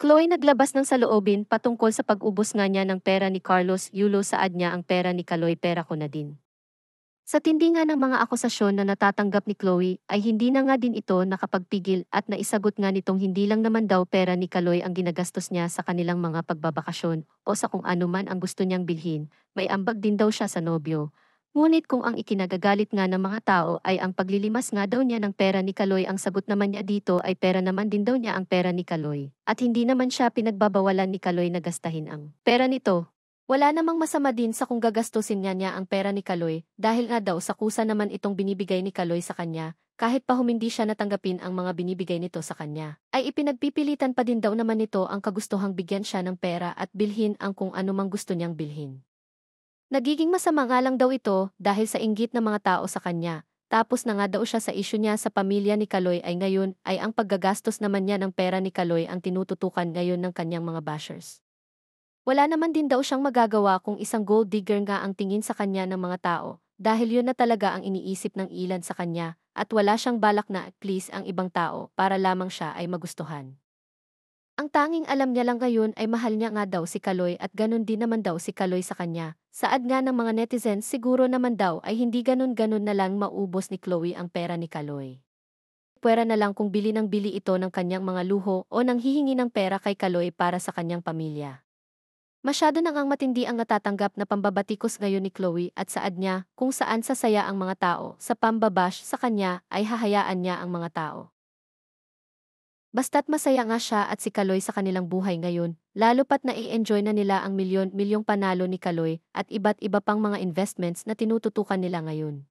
Chloe naglabas ng saloobin patungkol sa pag-ubos nga niya ng pera ni Carlos Yulo saad niya ang pera ni Kaloy pera ko na din. Sa tindi nga ng mga akusasyon na natatanggap ni Chloe ay hindi na nga din ito nakapagpigil at naisagot nga nitong hindi lang naman daw pera ni Kaloy ang ginagastos niya sa kanilang mga pagbabakasyon o sa kung ano man ang gusto niyang bilhin, may ambag din daw siya sa nobyo. Ngunit kung ang ikinagagalit nga ng mga tao ay ang paglilimas nga daw niya ng pera ni Kaloy, ang sagot naman niya dito ay pera naman din daw niya ang pera ni Kaloy. At hindi naman siya pinagbabawalan ni Kaloy na gastahin ang pera nito. Wala namang masama din sa kung gagastusin niya ang pera ni Kaloy dahil nga daw sa kusa naman itong binibigay ni Kaloy sa kanya, kahit pa hindi siya natanggapin ang mga binibigay nito sa kanya, ay ipinagpipilitan pa din daw naman nito ang kagustuhang bigyan siya ng pera at bilhin ang kung anumang gusto niyang bilhin. Nagiging masama nga lang daw ito dahil sa inggit ng mga tao sa kanya, tapos na nga daw siya sa isyu niya sa pamilya ni Kaloy ay ngayon ay ang paggagastos naman niya ng pera ni Kaloy ang tinututukan ngayon ng kanyang mga bashers. Wala naman din daw siyang magagawa kung isang gold digger nga ang tingin sa kanya ng mga tao, dahil yun na talaga ang iniisip ng ilan sa kanya, at wala siyang balak na please ang ibang tao para lamang siya ay magustuhan. Ang tanging alam niya lang ngayon ay mahal niya nga daw si Kaloy at ganun din naman daw si Kaloy sa kanya. Saad nga ng mga netizens siguro naman daw ay hindi ganun-ganun na lang maubos ni Chloe ang pera ni Kaloy. Pwera na lang kung bili ng bili ito ng kanyang mga luho o nang hihingi ng pera kay Kaloy para sa kanyang pamilya. Masyado na ngang matindi ang natatanggap na pambabatikos ngayon ni Chloe at saad niya kung saan sasaya ang mga tao sa pambabash sa kanya ay hahayaan niya ang mga tao. Basta't masaya nga siya at si Kaloy sa kanilang buhay ngayon, lalo pat na-i-enjoy na nila ang milyon-milyong panalo ni Kaloy at iba't iba pang mga investments na tinututukan nila ngayon.